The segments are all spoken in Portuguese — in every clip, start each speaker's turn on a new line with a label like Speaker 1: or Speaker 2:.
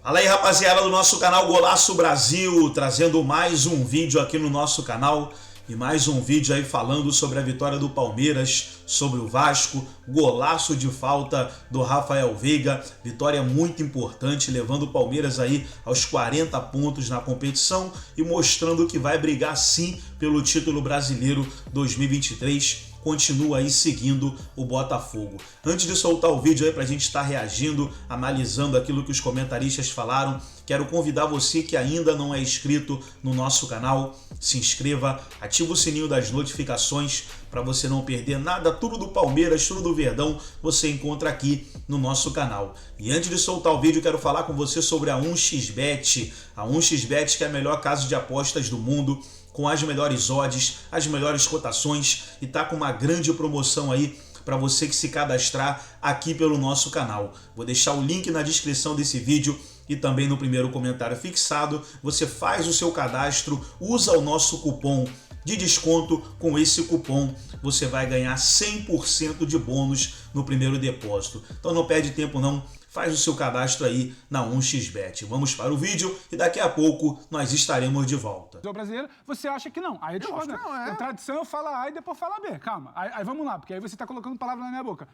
Speaker 1: Fala aí, rapaziada do nosso canal Golaço Brasil, trazendo mais um vídeo aqui no nosso canal e mais um vídeo aí falando sobre a vitória do Palmeiras sobre o Vasco, golaço de falta do Rafael Veiga, vitória muito importante, levando o Palmeiras aí aos 40 pontos na competição e mostrando que vai brigar sim pelo título brasileiro 2023. Continua aí seguindo o Botafogo. Antes de soltar o vídeo aí pra gente estar reagindo, analisando aquilo que os comentaristas falaram, quero convidar você que ainda não é inscrito no nosso canal, se inscreva, ativa o sininho das notificações para você não perder nada, tudo do Palmeiras, tudo do Verdão, você encontra aqui no nosso canal. E antes de soltar o vídeo, quero falar com você sobre a 1xBet. A 1xBet que é a melhor casa de apostas do mundo, com as melhores odds, as melhores cotações e tá com uma grande promoção aí para você que se cadastrar aqui pelo nosso canal. Vou deixar o link na descrição desse vídeo e também no primeiro comentário fixado. Você faz o seu cadastro, usa o nosso cupom de desconto. Com esse cupom você vai ganhar 100% de bônus no primeiro depósito. Então não perde tempo não. Faz o seu cadastro aí na 1xBet. Vamos para o vídeo e daqui a pouco nós estaremos de volta.
Speaker 2: O brasileiro, você acha que não. Aí eu discordo. Na tradição eu falo A e depois falo B. Calma. Aí vamos lá, porque aí você está colocando palavra na minha boca.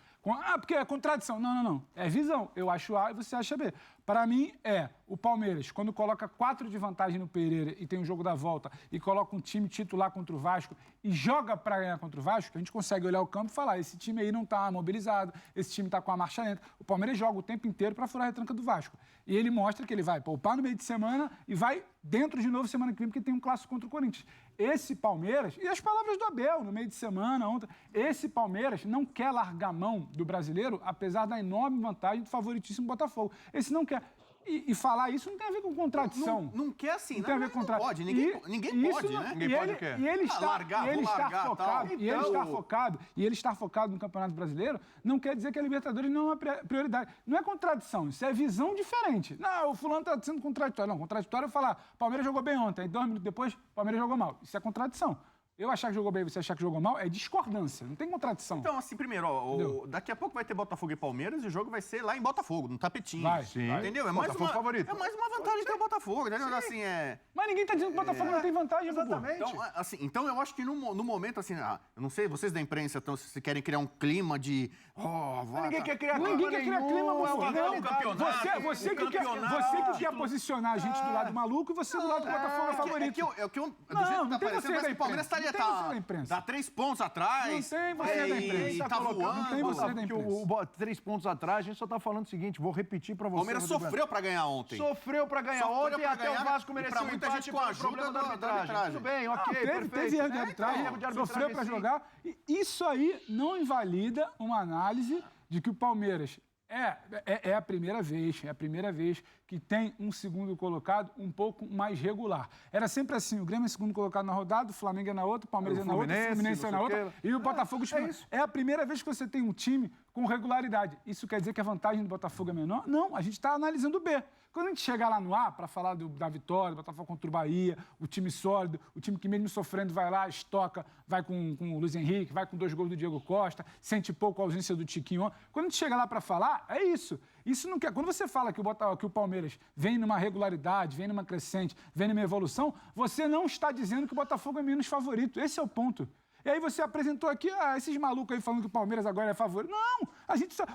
Speaker 2: Porque é contradição. Não. É visão. Eu acho A e você acha B. Para mim, o Palmeiras, quando coloca 4 de vantagem no Pereira e tem o jogo da volta e coloca um time titular contra o Vasco e joga para ganhar contra o Vasco, a gente consegue olhar o campo e falar, esse time aí não está mobilizado, esse time está com a marcha lenta. O Palmeiras joga o tempo inteiro para furar a retranca do Vasco. E ele mostra que ele vai poupar no meio de semana e vai dentro de novo semana que vem, porque tem um clássico contra o Corinthians. Esse Palmeiras, e as palavras do Abel no meio de semana, ontem, esse Palmeiras não quer largar a mão do brasileiro, apesar da enorme vantagem do favoritíssimo Botafogo.Esse não quer. E falar isso não tem a ver com contradição.
Speaker 3: Não quer assim,
Speaker 2: não tem a ver com contradição.
Speaker 3: Pode, ninguém pode, né?
Speaker 2: Ninguém pode o quê? E ele está focado no Campeonato Brasileiro, não quer dizer que a Libertadores não é uma prioridade. Não é contradição, isso é visão diferente. Não, o fulano está sendo contraditório. Não, contraditório é falar, Palmeiras jogou bem ontem, aí 2 minutos depois, Palmeiras jogou mal. Isso é contradição. Eu achar que jogou bem e você achar que jogou mal é discordância, não tem contradição.
Speaker 3: Então, assim, primeiro, daqui a pouco vai ter Botafogo e Palmeiras e o jogo vai ser lá em Botafogo, no tapetinho.
Speaker 2: Vai.
Speaker 3: Entendeu? É mais uma favorito. É mais uma vantagem ter o Botafogo, entendeu? Assim,
Speaker 2: Mas ninguém tá dizendo que o Botafogo não tem vantagem,
Speaker 3: exatamente. Então, eu acho que no momento, assim, eu não sei, vocês da imprensa, então, se querem criar um clima de...
Speaker 2: Ninguém quer criar clima, Você que quer posicionar a gente do lado maluco e você do lado do Botafogo é favorito.
Speaker 3: Do jeito que tá parecendo, o Palmeiras tá 3 pontos atrás.
Speaker 2: Não tem você da imprensa.
Speaker 3: Tá voando.
Speaker 2: Não tem você da imprensa.
Speaker 4: 3 pontos atrás, a gente só tá falando o seguinte, vou repetir pra você.
Speaker 3: O Palmeiras sofreu pra ganhar ontem.
Speaker 4: Sofreu pra ganhar ontem e até o Vasco mereceu
Speaker 3: pra muita gente com a ajuda da arbitragem.
Speaker 4: Tudo bem, ok, perfeito.
Speaker 2: Teve erro de arbitragem, sofreu pra jogar. E isso aí não invalida uma análise de que o Palmeiras é a primeira vez que tem um segundo colocado um pouco mais regular. Era sempre assim, o Grêmio é segundo colocado na rodada, o Flamengo é na outra, o Palmeiras é na outra, o Fluminense é na outra, e o Botafogo... É a primeira vez que você tem um time com regularidade. Isso quer dizer que a vantagem do Botafogo é menor? Não, a gente está analisando o B. Quando a gente chegar lá no A, para falar da vitória, do Botafogo contra o Bahia, o time sólido, o time que mesmo sofrendo vai lá, estoca, vai com o Luiz Henrique, vai com 2 gols do Diego Costa, sente pouco a ausência do Tiquinho. Quando a gente chega lá para falar, é isso. Isso não quer. Quando você fala que o Palmeiras vem numa regularidade, vem numa crescente, vem numa evolução, você não está dizendo que o Botafogo é menos favorito. Esse é o ponto. E aí você apresentou aqui, esses malucos aí falando que o Palmeiras agora é favorito. Não!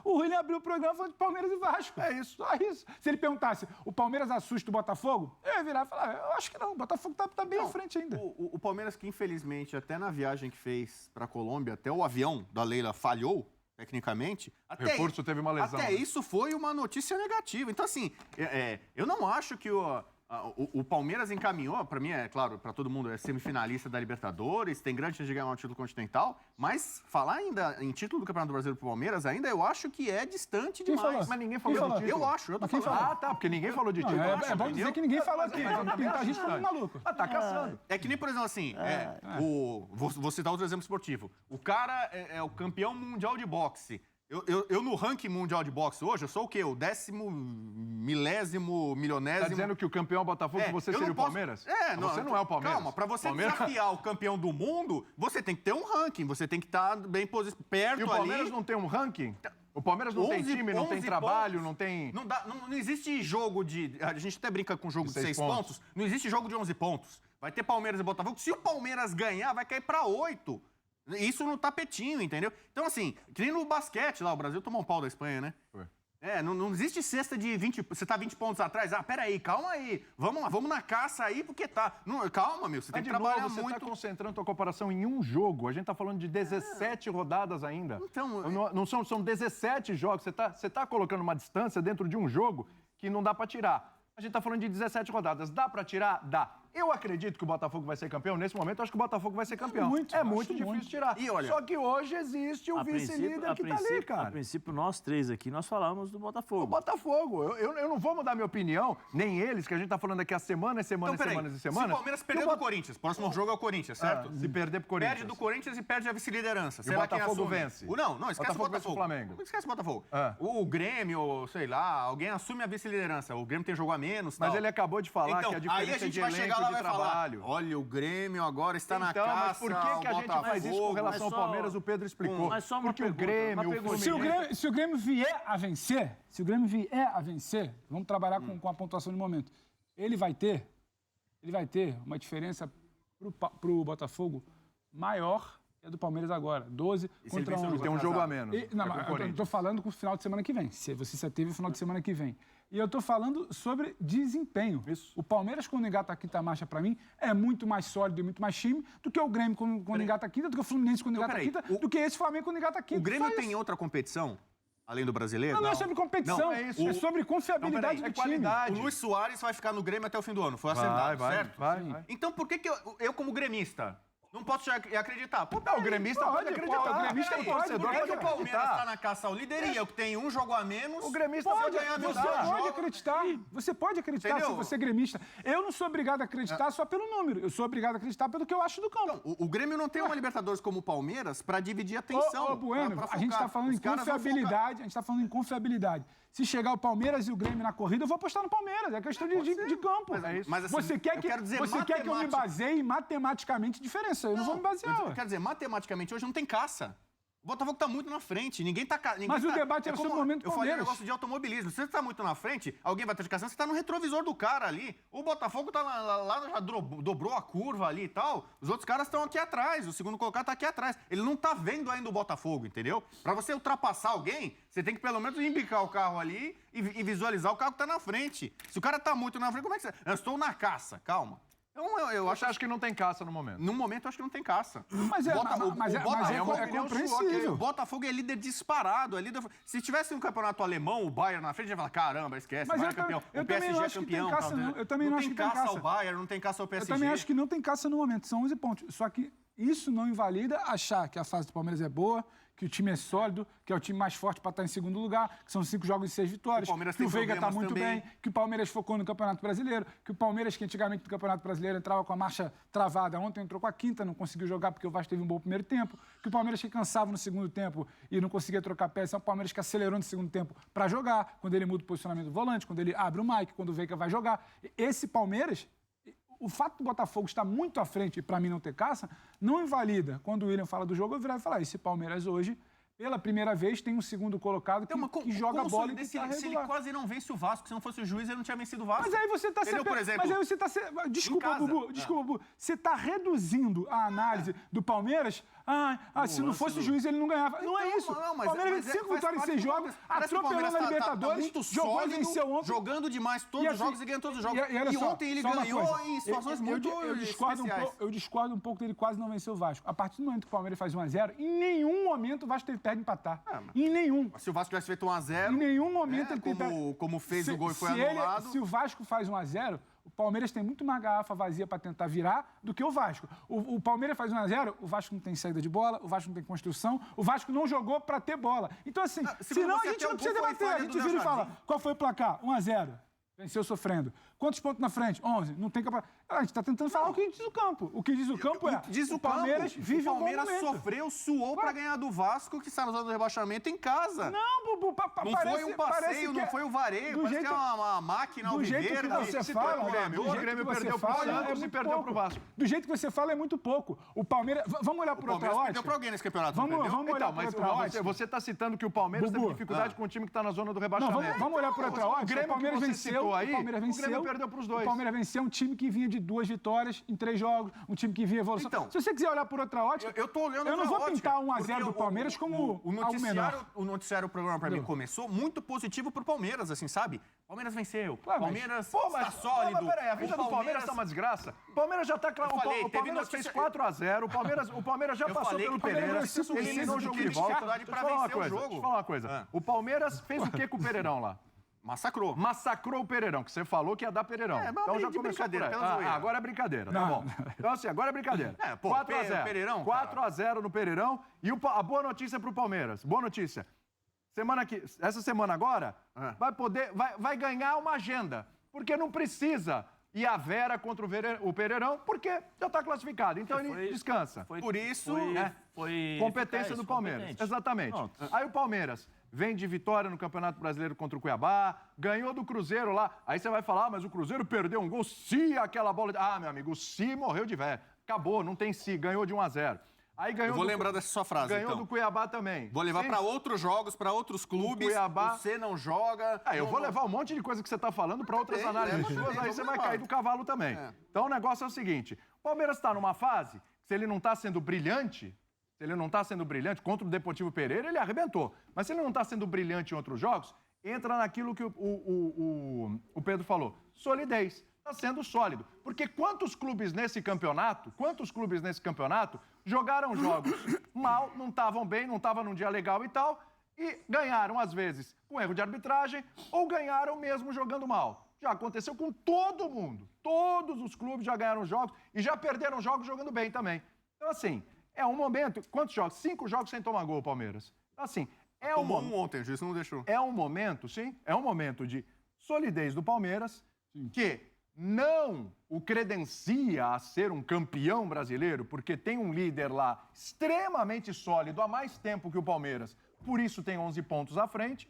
Speaker 2: O William abriu o programa falando de Palmeiras e Vasco. É isso, só isso. Se ele perguntasse, o Palmeiras assusta o Botafogo? Eu ia virar e falar, eu acho que não, o Botafogo tá bem à frente ainda.
Speaker 3: O Palmeiras que, infelizmente, até na viagem que fez pra Colômbia, até o avião da Leila falhou, tecnicamente.
Speaker 4: O reforço teve uma lesão.
Speaker 3: Até isso foi uma notícia negativa. Então, assim, eu não acho que o Palmeiras encaminhou, para mim, claro, para todo mundo, é semifinalista da Libertadores, tem grande chance de ganhar um título continental, mas falar ainda em título do Campeonato Brasileiro pro Palmeiras ainda eu acho que é distante demais.
Speaker 4: Mas ninguém falou de título.
Speaker 3: Eu acho, eu tô falando.
Speaker 4: Tá, porque ninguém falou de título.
Speaker 2: É bom dizer que ninguém falou aqui, não pintar a gente como maluco.
Speaker 4: Tá caçando.
Speaker 3: É que nem, por exemplo, assim, vou citar outro exemplo esportivo. O cara é o campeão mundial de boxe. Eu no ranking mundial de boxe hoje, eu sou o quê? O 10º, milionésimo...
Speaker 4: Tá dizendo que o campeão é o Botafogo e você seria o Palmeiras? Você não é o Palmeiras.
Speaker 3: Calma, pra você desafiar o campeão do mundo, você tem que ter um ranking, você tem que estar bem perto ali.
Speaker 4: E o Palmeiras não tem um ranking? O Palmeiras não tem time, não tem trabalho, não tem...
Speaker 3: Não existe jogo de... A gente até brinca com jogo de 6 pontos. Não existe jogo de 11 pontos. Vai ter Palmeiras e Botafogo. Se o Palmeiras ganhar, vai cair pra 8. Isso no tapetinho, entendeu? Então, assim, que nem no basquete lá, o Brasil tomou um pau da Espanha, né?
Speaker 4: Foi.
Speaker 3: Não existe cesta de 20... Você tá 20 pontos atrás. Peraí, calma aí. Vamos lá, vamos na caça aí, porque tá... calma, meu, você tem que trabalhar muito.
Speaker 4: Você tá concentrando tua comparação em um jogo. A gente tá falando de 17 rodadas ainda. Então... Não são 17 jogos. Você tá colocando uma distância dentro de um jogo que não dá pra tirar. A gente tá falando de 17 rodadas. Dá pra tirar? Dá. Eu acredito que o Botafogo vai ser campeão. Nesse momento, eu acho que o Botafogo vai ser campeão. É muito difícil tirar.
Speaker 3: E olha,
Speaker 4: só que hoje existe o vice-líder que tá ali, cara.
Speaker 5: A princípio, nós três aqui, nós falamos do Botafogo.
Speaker 4: O Botafogo. Eu não vou mudar minha opinião, nem eles, que a gente tá falando aqui há semanas.
Speaker 3: Se o Palmeiras perder do Corinthians, próximo jogo é o Corinthians, certo?
Speaker 4: Se perder pro Corinthians.
Speaker 3: Perde do Corinthians e perde a vice-liderança.
Speaker 4: E o Botafogo vence.
Speaker 3: Não, esquece o Botafogo.
Speaker 4: Vence o Flamengo.
Speaker 3: Não esquece o Botafogo. O Grêmio, sei lá, alguém assume a vice-liderança. O Grêmio tem jogo a menos,
Speaker 4: mas ele acabou de falar que a diferença de elenco de trabalho.
Speaker 3: Olha, o Grêmio agora está na caça.
Speaker 4: Mas por que a gente faz isso com relação ao Palmeiras? O Pedro explicou.
Speaker 5: Mas só uma
Speaker 4: porque
Speaker 5: pergunta,
Speaker 4: o Grêmio...
Speaker 2: Se o Grêmio vier a vencer, vamos trabalhar com a pontuação de momento. Ele vai ter uma diferença pro Botafogo maior que a do Palmeiras agora. 12 contra 11.
Speaker 4: Tem um jogo a menos.
Speaker 2: Eu tô falando com o final de semana que vem. Se você já teve o final de semana que vem. E eu tô falando sobre desempenho.
Speaker 4: Isso.
Speaker 2: O Palmeiras, quando engata a quinta marcha, pra mim, é muito mais sólido e muito mais time do que o Grêmio quando engata a quinta, do que o Fluminense quando engata a quinta, do que esse Flamengo quando engata a quinta.
Speaker 3: O Grêmio tem outra competição, além do brasileiro?
Speaker 2: Não é sobre competição, é sobre confiabilidade do time.
Speaker 3: O Luiz Soares vai ficar no Grêmio até o fim do ano, foi acertado, certo?
Speaker 4: Vai.
Speaker 3: Então por que eu como gremista, não posso acreditar?
Speaker 4: O gremista pode acreditar.
Speaker 2: O gremista
Speaker 3: Por
Speaker 2: pode.
Speaker 3: que o Palmeiras está na caça ao líder e eu que tenho um jogo a menos?
Speaker 4: O gremista
Speaker 3: pode
Speaker 4: ganhar
Speaker 2: Você pode acreditar
Speaker 3: Entendeu?
Speaker 2: se você é gremista. Eu não sou obrigado a acreditar só pelo número. Eu sou obrigado a acreditar pelo que eu acho do campo.
Speaker 3: Então, o Grêmio não tem uma Libertadores como o Palmeiras para dividir a atenção.
Speaker 2: Bueno, a gente está falando em confiabilidade. Se chegar o Palmeiras e o Grêmio na corrida, eu vou apostar no Palmeiras. É questão de campo.
Speaker 3: Mas assim,
Speaker 2: você quer que eu me baseie matematicamente diferença? Eu não vou me basear.
Speaker 3: Quer dizer, matematicamente hoje não tem caça. O Botafogo está muito na frente, ninguém está...
Speaker 2: Mas o debate era sobre o momento do Palmeiras.
Speaker 3: Eu falei um negócio de automobilismo. Se você está muito na frente, alguém vai estar de caçando, você está no retrovisor do cara ali. O Botafogo está lá, já dobrou a curva ali e tal. Os outros caras estão aqui atrás, o segundo colocado está aqui atrás. Ele não está vendo ainda o Botafogo, entendeu? Para você ultrapassar alguém, você tem que pelo menos embicar o carro ali e visualizar o carro que está na frente. Se o cara está muito na frente, como é que você... Eu estou na caça, calma.
Speaker 4: Eu acho que não tem caça no momento.
Speaker 3: No momento, eu acho que não tem caça.
Speaker 2: Mas é compreensível.
Speaker 3: O Botafogo é líder disparado. Se tivesse um campeonato alemão, o Bayern na frente, ia falar, caramba, esquece, o Bayern é campeão. O PSG é campeão.
Speaker 2: Eu também não acho que tem caça.
Speaker 3: Não tem caça ao Bayern, não tem caça ao PSG.
Speaker 2: Eu também acho que não tem caça no momento. São 11 pontos. Só que isso não invalida achar que a fase do Palmeiras é boa, que o time é sólido, que é o time mais forte para estar em segundo lugar, que são 5 jogos e 6 vitórias, que o Veiga está muito bem, que o Palmeiras focou no Campeonato Brasileiro, que o Palmeiras, que antigamente no Campeonato Brasileiro entrava com a marcha travada, ontem entrou com a quinta, não conseguiu jogar porque o Vasco teve um bom primeiro tempo, que o Palmeiras que cansava no segundo tempo e não conseguia trocar peças, é o Palmeiras que acelerou no segundo tempo para jogar, quando ele muda o posicionamento do volante, quando ele abre o Mike, quando o Veiga vai jogar. Esse Palmeiras... O fato do Botafogo estar muito à frente e, para mim, não ter caça, não invalida. Quando o William fala do jogo, eu virar e falar, esse Palmeiras hoje, pela primeira vez, tem um segundo colocado que joga a bola e que está
Speaker 3: se ele quase não vence o Vasco, se não fosse o juiz, ele não tinha vencido o Vasco.
Speaker 2: Mas aí você está Desculpa, Bubu. Você está reduzindo a análise do Palmeiras... se não fosse o juiz, ele não ganhava. Não é isso. O Palmeiras vence 5 vitórias em 6 jogos, atropelando a Libertadores, jogou e venceu ontem.
Speaker 3: Jogando demais todos os jogos e ganhando todos os jogos. E ontem ele ganhou em situações muito especiais.
Speaker 2: Eu discordo um pouco dele quase não vencer o Vasco. A partir do momento que o Palmeiras faz 1-0, em nenhum momento o Vasco teve perto de empatar. Em nenhum.
Speaker 3: Se o Vasco tivesse feito 1-0...
Speaker 2: Em nenhum momento ele teve...
Speaker 3: Como fez o gol e foi anulado...
Speaker 2: Se o Vasco faz 1-0... O Palmeiras tem muito mais garrafa vazia para tentar virar do que o Vasco. O Palmeiras faz 1-0, o Vasco não tem saída de bola, o Vasco não tem construção, o Vasco não jogou para ter bola. Então, assim, senão a gente não precisa debater. A gente vira e fala, qual foi o placar? 1-0. Venceu sofrendo. Quantos pontos na frente? 11. Não tem capacidade. A gente está tentando falar o que diz o campo. O que diz o campo é
Speaker 3: Diz
Speaker 2: o Palmeiras vive
Speaker 3: o Palmeiras
Speaker 2: um bom momento.
Speaker 3: sofreu, suou para ganhar do Vasco, que está na zona do rebaixamento em casa.
Speaker 2: Não, Bubu,
Speaker 3: não foi um passeio, não foi um vareio, parece que é uma máquina
Speaker 2: alviverde. Do jeito que você fala,
Speaker 4: o Grêmio perdeu pro Santos e perdeu pro Vasco.
Speaker 2: Do jeito que você fala é muito pouco. O Palmeiras... Vamos olhar por outra ótica?
Speaker 3: Perdeu para alguém nesse campeonato,
Speaker 2: vamos olhar por outra ótica.
Speaker 4: Você está citando que o Palmeiras teve dificuldade com o time que está na zona do rebaixamento.
Speaker 2: Não, vamos olhar por outra ótica. O Palmeiras venceu. O
Speaker 4: Grêmio perdeu pros dois.
Speaker 2: O Palmeiras venceu um time que vinha de 2 vitórias em 3 jogos, um time que vinha evolução.
Speaker 3: Então,
Speaker 2: se você quiser olhar por outra ótica,
Speaker 3: eu tô olhando.
Speaker 2: Eu não vou pintar 1-0 do Palmeiras como algo menor.
Speaker 3: O noticiário, o programa para mim começou muito positivo pro Palmeiras, assim, sabe? Palmeiras venceu. Palmeiras está sólido.
Speaker 4: Mas peraí, a vida do Palmeiras tá uma desgraça. O Palmeiras já tá claro. O Palmeiras fez 4-0. O Palmeiras já passou pelo Pereira. Eliminou o jogo de volta. Deixa eu falar uma coisa. O Palmeiras fez o que com o Pereirão lá? Massacrou o Pereirão, que você falou que ia dar Pereirão. Então já começou por aí. Agora é brincadeira, tá bom. Então assim, agora é brincadeira. 4-0. 4-0 no Pereirão. E a boa notícia pro Palmeiras. Boa notícia. Essa semana agora, vai ganhar uma agenda. Porque não precisa ir a Vera contra o Pereirão, porque já está classificado. Então ele descansa.
Speaker 3: Por isso,
Speaker 4: foi competência do Palmeiras. Exatamente. Pronto. Aí o Palmeiras vem de vitória no Campeonato Brasileiro contra o Cuiabá, ganhou do Cruzeiro lá. Aí você vai falar, mas o Cruzeiro perdeu um gol, se aquela bola... Ah, meu amigo, o se morreu de velho. Acabou, não tem se, ganhou de 1-0. Aí ganhou.
Speaker 3: Eu vou lembrar dessa sua frase,
Speaker 4: ganhou do Cuiabá também.
Speaker 3: Vou levar para outros jogos, para outros clubes. O Cuiabá... Você não joga.
Speaker 4: Eu vou levar um monte de coisa que você está falando para outras análises suas, aí você vai cair do cavalo também. Então o negócio é o seguinte, o Palmeiras está numa fase, se ele não está sendo brilhante, contra o Deportivo Pereira, ele arrebentou. Mas se ele não está sendo brilhante em outros jogos, entra naquilo que o Pedro falou, solidez. Está sendo sólido. Porque quantos clubes nesse campeonato jogaram jogos mal, não estavam bem, não estavam num dia legal e tal, e ganharam, às vezes, com erro de arbitragem, ou ganharam mesmo jogando mal. Já aconteceu com todo mundo. Todos os clubes já ganharam jogos e já perderam jogos jogando bem também. Então, assim, é um momento... Quantos jogos? 5 jogos sem tomar gol, Palmeiras. Então, assim,
Speaker 3: Tomou um ontem, o juiz não deixou.
Speaker 4: É um momento, sim, é um momento de solidez do Palmeiras, que não o credencia a ser um campeão brasileiro, porque tem um líder lá extremamente sólido há mais tempo que o Palmeiras, por isso tem 11 pontos à frente,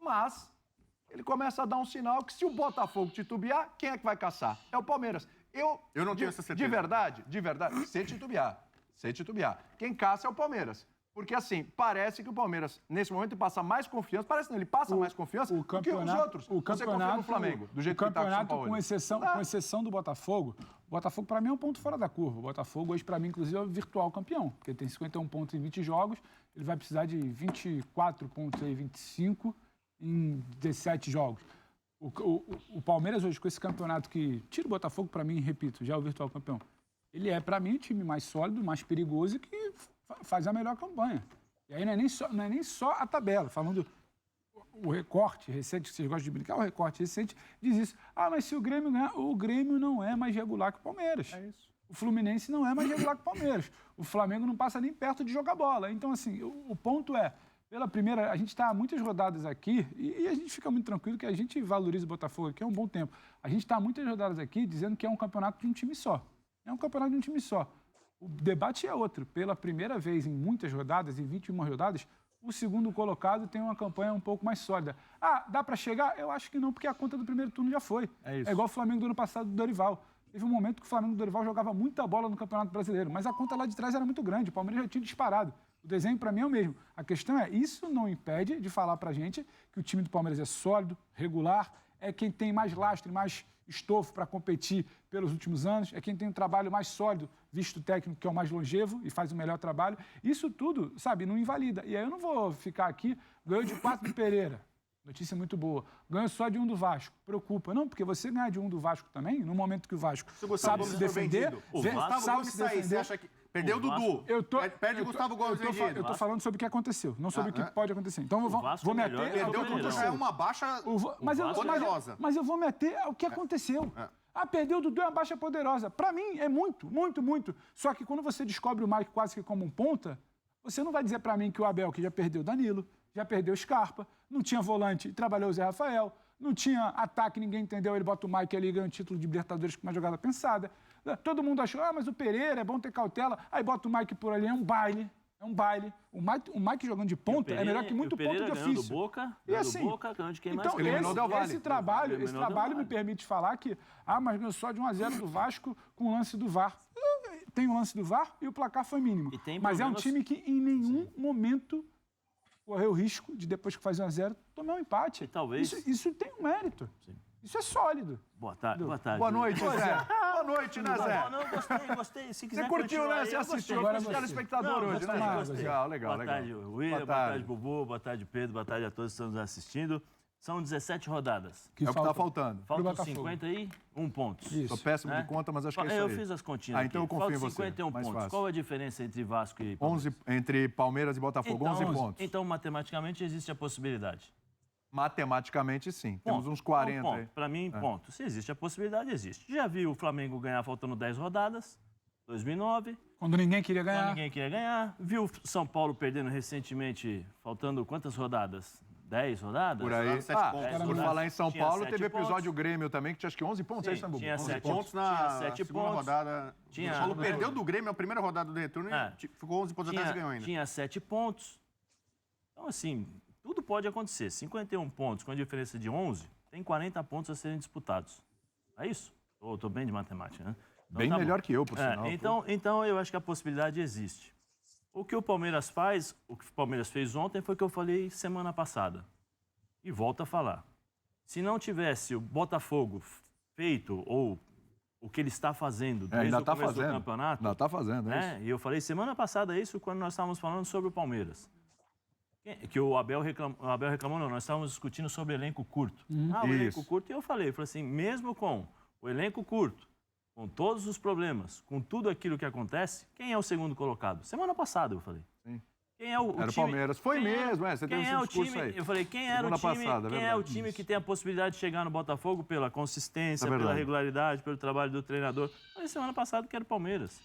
Speaker 4: mas ele começa a dar um sinal que se o Botafogo titubear, quem é que vai caçar? É o Palmeiras. Eu
Speaker 3: não tenho essa certeza.
Speaker 4: De verdade, se titubear. Quem caça é o Palmeiras. Porque, assim, parece que o Palmeiras, nesse momento, passa mais confiança. Parece não, ele passa mais confiança do que os outros.
Speaker 2: O campeonato,
Speaker 4: você confia no Flamengo, do jeito que está com o São Paulo.
Speaker 2: Com exceção do Botafogo, o Botafogo, para mim, é um ponto fora da curva. O Botafogo, hoje, para mim, inclusive, é o virtual campeão. Porque ele tem 51 pontos em 20 jogos, ele vai precisar de 24 pontos aí, 25 em 17 jogos. O Palmeiras, hoje, com esse campeonato que tira o Botafogo, para mim, repito, já é o virtual campeão. Ele é, para mim, o time mais sólido, mais perigoso e que faz a melhor campanha. E aí não é nem só a tabela, falando o recorte recente, que vocês gostam de brincar, o recorte recente diz isso. Ah, mas se o Grêmio ganhar, o Grêmio não é mais regular que o Palmeiras. É isso. O Fluminense não é mais regular que o Palmeiras. O Flamengo não passa nem perto de jogar bola. Então, assim, o ponto é, pela primeira, a gente está há muitas rodadas aqui e a gente fica muito tranquilo que a gente valoriza o Botafogo aqui há um bom tempo. A gente está há muitas rodadas aqui dizendo que é um campeonato de um time só. É um campeonato de um time só. O debate é outro. Pela primeira vez em muitas rodadas, em 21 rodadas, o segundo colocado tem uma campanha um pouco mais sólida. Ah, dá para chegar? Eu acho que não, porque a conta do primeiro turno já foi. É igual o Flamengo do ano passado do Dorival. Teve um momento que o Flamengo do Dorival jogava muita bola no Campeonato Brasileiro, mas a conta lá de trás era muito grande, o Palmeiras já tinha disparado. O desenho, para mim, é o mesmo. A questão é, isso não impede de falar para a gente que o time do Palmeiras é sólido, regular, é quem tem mais lastre, mais estofo para competir pelos últimos anos, é quem tem um trabalho mais sólido, visto técnico, que é o mais longevo e faz o melhor trabalho. Isso tudo, sabe, não invalida. E aí eu não vou ficar aqui, ganhou de 4 do Pereira, notícia muito boa, ganhou só de 1 do Vasco, preocupa. Não, porque você ganhar de 1 do Vasco também, no momento que o Vasco sabe se defender, sabe se defender...
Speaker 3: Você acha que perdeu o Dudu, perde o Gustavo Gomes.
Speaker 2: Eu estou falando sobre o que aconteceu, não sobre o que pode acontecer. Então vou me ater...
Speaker 3: Perdeu o Dudu já é uma baixa poderosa.
Speaker 2: Mas eu vou me ater ao que aconteceu. Ah, perdeu o Dudu é uma baixa poderosa. Para mim, é muito, muito, muito. Só que quando você descobre o Mike quase que como um ponta, você não vai dizer para mim que o Abel, que já perdeu o Danilo, já perdeu o Scarpa, não tinha volante e trabalhou o Zé Rafael, Não tinha ataque, ninguém entendeu. Ele bota o Mike ali e ganha o título de Libertadores com uma jogada pensada. Todo mundo achou, mas o Pereira é bom ter cautela. Aí bota o Mike por ali, é um baile. É um baile. O Mike jogando de ponta é melhor que muito ponto de ofício.
Speaker 5: Boca,
Speaker 2: e assim,
Speaker 5: Boca, ganhando de quem
Speaker 2: então,
Speaker 5: mais
Speaker 2: esse trabalho me permite falar que, mas ganhou só de 1-0 do Vasco com o lance do VAR. Tem o lance do VAR e o placar foi mínimo. Mas é um time que em nenhum momento correu o risco de, depois que faz 1-0, tomar um empate.
Speaker 5: E talvez...
Speaker 2: Isso tem um mérito. Sim. Isso é sólido.
Speaker 5: Boa tarde.
Speaker 4: Boa noite, Zé. Boa noite, né, Zé?
Speaker 5: Não, gostei. Se quiser
Speaker 4: você curtiu, né? Você assistiu. Agora você é telespectador hoje, né? Legal.
Speaker 5: Boa tarde, William. Boa tarde, Bubu. Boa tarde, Pedro. Boa tarde a todos que estão nos assistindo. São 17 rodadas.
Speaker 4: É o que está faltando.
Speaker 5: Faltam 51 pontos.
Speaker 4: Estou péssimo de conta, mas acho que é isso aí.
Speaker 5: Eu fiz as continhas aqui.
Speaker 4: Então eu confio em você.
Speaker 5: 51 pontos.
Speaker 4: Fácil.
Speaker 5: Qual a diferença entre Vasco e Palmeiras?
Speaker 4: 11 entre Palmeiras e Botafogo,
Speaker 5: então,
Speaker 4: 11 pontos.
Speaker 5: Então, matematicamente, existe a possibilidade.
Speaker 4: Matematicamente, sim.
Speaker 5: Ponto.
Speaker 4: Temos uns 40 aí.
Speaker 5: Para mim, ponto. Se existe a possibilidade, existe. Já vi o Flamengo ganhar faltando 10 rodadas, 2009.
Speaker 2: Quando ninguém queria
Speaker 5: ganhar. Viu São Paulo perdendo recentemente, faltando quantas rodadas? 10 rodadas?
Speaker 4: Por aí.
Speaker 3: 7 pontos.
Speaker 4: Por falar em São Paulo, teve
Speaker 5: pontos.
Speaker 4: episódio Grêmio também, que tinha acho que 11 pontos.
Speaker 5: Sim,
Speaker 4: aí, Sambu?
Speaker 5: tinha 7
Speaker 3: pontos na segunda rodada.
Speaker 5: Tinha,
Speaker 3: o São Paulo perdeu do Grêmio a primeira rodada do retorno e ficou 11 pontos atrás e ganhou ainda.
Speaker 5: Tinha 7 pontos. Então, assim, tudo pode acontecer. 51 pontos com a diferença de 11, tem 40 pontos a serem disputados. É isso? Estou bem de matemática, né? Então,
Speaker 4: bem melhor que eu, por sinal.
Speaker 5: Então, eu acho que a possibilidade existe. O que o Palmeiras faz, o que o Palmeiras fez ontem foi o que eu falei semana passada. E volto a falar. Se não tivesse o Botafogo feito, ou o que ele está fazendo desde o começo do campeonato...
Speaker 4: Ainda está fazendo, é isso.
Speaker 5: E eu falei semana passada isso quando nós estávamos falando sobre o Palmeiras. Que o Abel reclamou, não, nós estávamos discutindo sobre elenco curto. O elenco curto, e eu falei assim, mesmo com o elenco curto, com todos os problemas, com tudo aquilo que acontece, quem é o segundo colocado? Semana passada eu falei. Sim. Quem é o
Speaker 4: era
Speaker 5: time,
Speaker 4: o Palmeiras. Foi mesmo, você
Speaker 5: quem
Speaker 4: teve
Speaker 5: é
Speaker 4: esse discurso aí.
Speaker 5: Eu falei, quem era o time que tem a possibilidade de chegar no Botafogo pela consistência, pela regularidade, pelo trabalho do treinador? Falei semana passada que era o Palmeiras.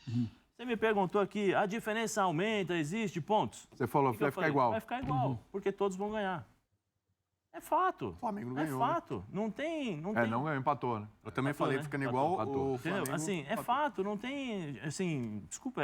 Speaker 5: Você me perguntou aqui, a diferença aumenta, existe pontos?
Speaker 4: Você falou, vai ficar igual.
Speaker 5: Vai ficar igual, porque todos vão ganhar. É fato.
Speaker 3: O Flamengo não ganhou.
Speaker 5: É fato. Né? Não tem...
Speaker 4: Não ganhou, empatou, né?
Speaker 3: Eu também falei,
Speaker 5: né?
Speaker 3: ficando igual o
Speaker 5: Flamengo. Entendeu? Assim, é fato, não tem... Assim, desculpa,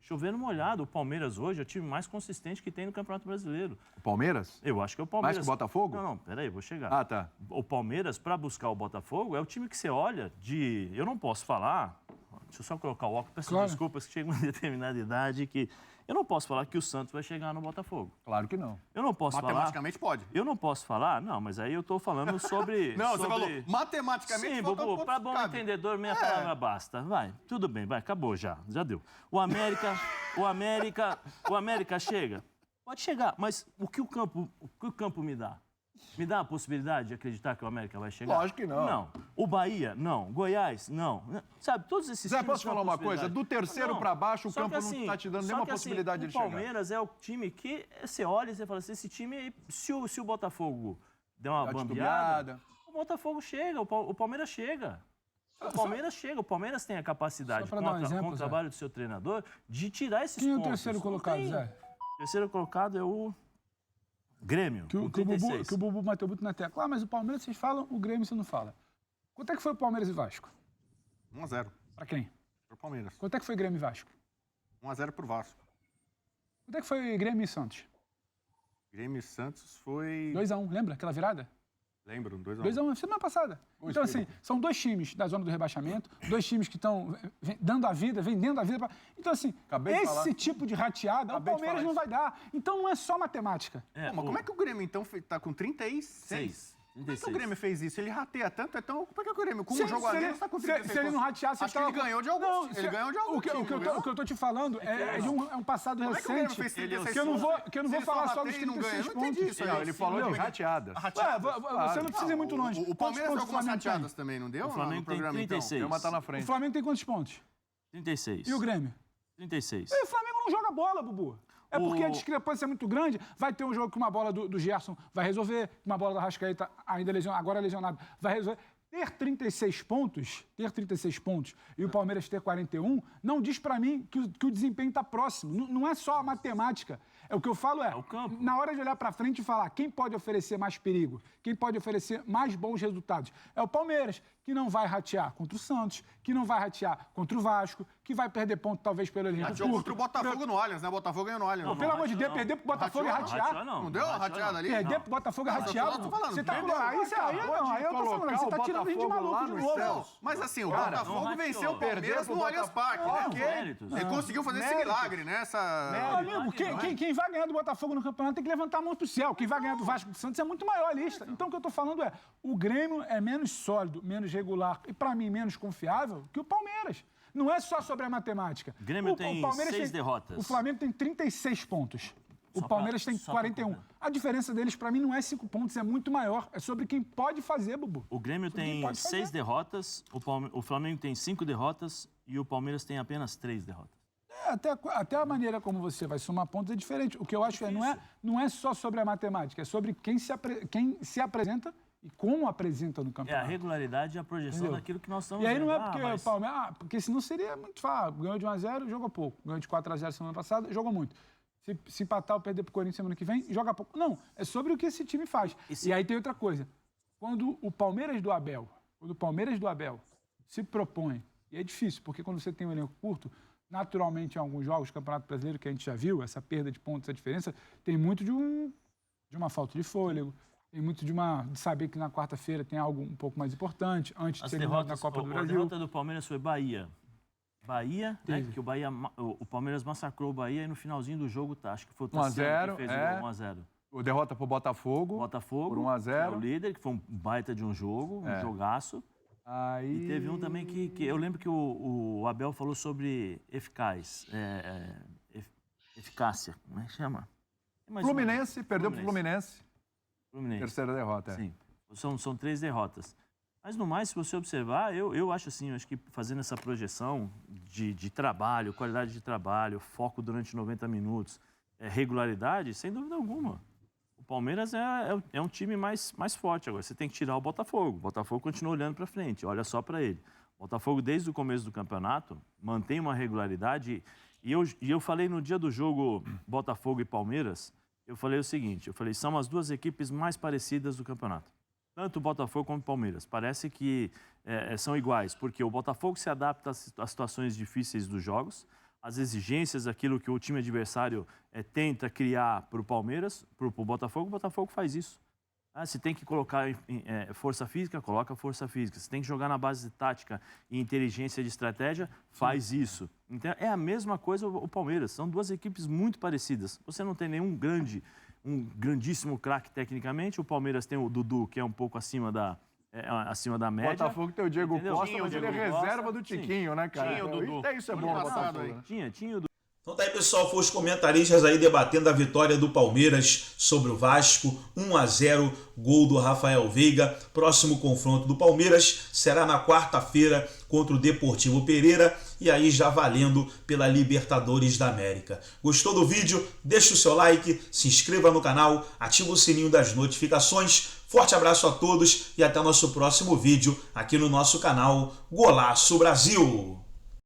Speaker 5: chover no molhado. O Palmeiras hoje é o time mais consistente que tem no Campeonato Brasileiro.
Speaker 4: O Palmeiras?
Speaker 5: Eu acho que é o Palmeiras.
Speaker 4: Mais que o Botafogo?
Speaker 5: Não, peraí, vou chegar.
Speaker 4: Ah, tá.
Speaker 5: O Palmeiras, para buscar o Botafogo, é o time que você olha de... Eu não posso falar... Deixa eu só colocar o óculos, peço desculpas que chega uma determinada idade que... Eu não posso falar que o Santos vai chegar no Botafogo.
Speaker 4: Claro que não.
Speaker 5: Eu não posso
Speaker 3: matematicamente
Speaker 5: falar...
Speaker 3: pode.
Speaker 5: Eu não posso falar... Não, mas aí eu estou falando sobre...
Speaker 3: Não, você falou matematicamente...
Speaker 5: Sim, Bubu, para bom entendedor, meia palavra basta. Vai, tudo bem, vai, acabou já deu. O América chega. Pode chegar, mas o que o campo me dá? Me dá a possibilidade de acreditar que o América vai chegar?
Speaker 4: Lógico que não.
Speaker 5: Não. O Bahia, não. Goiás, não. Sabe, todos esses
Speaker 4: times... Zé, posso falar uma coisa? Do terceiro para baixo, o campo não está te dando nenhuma possibilidade de ele chegar.
Speaker 5: O Palmeiras é o time que você olha e você fala assim, esse time, se o Botafogo der uma bambeada, o Botafogo chega, o Palmeiras chega. O Palmeiras chega, o Palmeiras tem a capacidade, com o trabalho do seu treinador, de tirar esses pontos.
Speaker 2: Quem é o terceiro colocado, Zé?
Speaker 5: O terceiro colocado é o... Grêmio, com 36.
Speaker 2: Que o Bubu bateu muito na tecla. Mas o Palmeiras vocês falam, o Grêmio você não fala. Quanto é que foi o Palmeiras e Vasco?
Speaker 3: 1-0.
Speaker 2: Pra quem?
Speaker 3: Pro Palmeiras.
Speaker 2: Quanto é que foi Grêmio e Vasco?
Speaker 3: 1-0 pro Vasco.
Speaker 2: Quanto é que foi Grêmio e Santos?
Speaker 3: Grêmio e Santos foi...
Speaker 2: 2-1, lembra aquela virada?
Speaker 3: Lembro, 2-1.
Speaker 2: 2-1, semana passada. Então, assim, são dois times da zona do rebaixamento, dois times que estão dando a vida, vendendo a vida. Então, assim, esse tipo de rateada, o Palmeiras não vai dar. Então, não é só matemática.
Speaker 3: Mas como é que o Grêmio, então, tá com 36? Como é que o Grêmio fez isso? Ele rateia tanto, então como é que o Grêmio, com um jogo a menos, tá com 36?
Speaker 2: Se ele não rateasse...
Speaker 3: Acho que ele ganhou de alguns. Ele ganhou de alguns.
Speaker 2: O que eu tô te falando é de um passado recente.
Speaker 3: Como é que o Grêmio fez 36
Speaker 2: que eu não vou falar só dos 36 pontos.
Speaker 4: Não, ele falou de rateadas.
Speaker 2: Você não precisa ir muito longe.
Speaker 3: O Palmeiras deu algumas rateadas também, não deu?
Speaker 5: O Flamengo tem 36.
Speaker 4: Então? Tá na frente.
Speaker 2: O Flamengo tem quantos pontos?
Speaker 5: 36.
Speaker 2: E o Grêmio?
Speaker 5: 36.
Speaker 2: E o Flamengo não joga bola, Bubu. É porque a discrepância é muito grande. Vai ter um jogo que uma bola do Gerson vai resolver, uma bola da Rascaeta ainda agora lesionado, vai resolver. Ter 36 pontos e o Palmeiras ter 41, não diz pra mim que o desempenho está próximo. Não é só a matemática. O que eu falo
Speaker 5: o campo.
Speaker 2: na hora de olhar para frente e falar quem pode oferecer mais perigo, quem pode oferecer mais bons resultados, é o Palmeiras, que não vai ratear contra o Santos, que não vai ratear contra o Vasco, que vai perder ponto talvez pelo elenco curto.
Speaker 3: Contra o Botafogo no Allianz, né? O Botafogo ganhou no Allianz.
Speaker 2: Pelo amor de Deus, perder pro Botafogo é ratear.
Speaker 3: Não deu uma rateada ali?
Speaker 2: Perder pro Botafogo é rateado. Você tá falando, aí eu tô falando, você tá tirando gente de maluco de novo.
Speaker 3: Mas assim, o Botafogo venceu o Palmeiras no Allianz Parque, né? Ele conseguiu fazer esse milagre, né?
Speaker 2: Amigo, quem vai ganhar do Botafogo no campeonato tem que levantar a mão pro céu. Quem vai ganhar do Vasco do Santos é muito maior a lista. Então o que eu tô falando é, o Grêmio é menos sólido, menos regular e pra mim menos confiável que o Palmeiras. Não é só sobre a matemática.
Speaker 5: O Grêmio tem 6 derrotas.
Speaker 2: O Flamengo tem 36 pontos. O Palmeiras tem 41. A diferença deles, pra mim, não é 5 pontos, é muito maior. É sobre quem pode fazer, Bubu.
Speaker 5: O Grêmio tem 6 derrotas, o Flamengo tem 5 derrotas e o Palmeiras tem apenas 3 derrotas.
Speaker 2: Até a maneira como você vai somar pontos é diferente. O que eu acho não é só sobre a matemática, é sobre quem se apresenta e como apresenta no campeonato.
Speaker 5: É a regularidade e a projeção daquilo que nós estamos
Speaker 2: vendo. E aí
Speaker 5: vendo.
Speaker 2: não é porque o Palmeiras... porque senão seria muito fácil. Ganhou de 1-0, jogou pouco. Ganhou de 4-0 semana passada, jogou muito. Se empatar ou perder pro Corinthians semana que vem, joga pouco. Não, é sobre o que esse time faz. E aí tem outra coisa. Quando o Palmeiras do Abel se propõe, e é difícil, porque quando você tem um elenco curto, naturalmente em alguns jogos, Campeonato Brasileiro, que a gente já viu, essa perda de pontos, a diferença, tem muito de uma falta de fôlego, tem muito de saber que na quarta-feira tem algo um pouco mais importante, antes de ser eliminado na Copa do Brasil.
Speaker 5: A derrota do Palmeiras foi Bahia, né, que o Palmeiras massacrou o Bahia e no finalzinho do jogo, acho que foi o Tassiano que fez o 1-0.
Speaker 4: O derrota pro Botafogo por 1-0.
Speaker 5: É o líder, que foi um baita de um jogo, um jogaço. E teve um também que eu lembro que o Abel falou sobre eficácia, como é que chama?
Speaker 4: Fluminense, perdeu pro Fluminense. Terceira derrota.
Speaker 5: Sim, são 3 derrotas. Mas no mais, se você observar, eu acho assim, eu acho que fazendo essa projeção de trabalho, qualidade de trabalho, foco durante 90 minutos, regularidade, sem dúvida alguma. O Palmeiras é um time mais forte agora. Você tem que tirar o Botafogo. O Botafogo continua olhando para frente, olha só para ele. O Botafogo, desde o começo do campeonato, mantém uma regularidade. E eu falei no dia do jogo Botafogo e Palmeiras, eu falei o seguinte, são as duas equipes mais parecidas do campeonato. Tanto o Botafogo como o Palmeiras. Parece que são iguais, porque o Botafogo se adapta às situações difíceis dos jogos, às exigências, aquilo que o time adversário tenta criar para o Palmeiras, para o Botafogo faz isso. Se tem que colocar força física, coloca força física. Se tem que jogar na base de tática e inteligência de estratégia, faz isso. Então, é a mesma coisa o Palmeiras. São duas equipes muito parecidas. Você não tem nenhum grandíssimo craque tecnicamente. O Palmeiras tem o Dudu, que é um pouco acima da média.
Speaker 4: O Botafogo tem o Diego Costa, mas ele é reserva do Tiquinho, né, cara?
Speaker 3: Tinha o Dudu.
Speaker 4: Até isso é bom, Botafogo.
Speaker 5: Tinha o Dudu.
Speaker 1: Então tá aí, pessoal, foi os comentaristas aí debatendo a vitória do Palmeiras sobre o Vasco, 1-0, gol do Rafael Veiga. Próximo confronto do Palmeiras será na quarta-feira contra o Deportivo Pereira e aí já valendo pela Libertadores da América. Gostou do vídeo? Deixa o seu like, se inscreva no canal, ativa o sininho das notificações. Forte abraço a todos e até o nosso próximo vídeo aqui no nosso canal Golaço Brasil.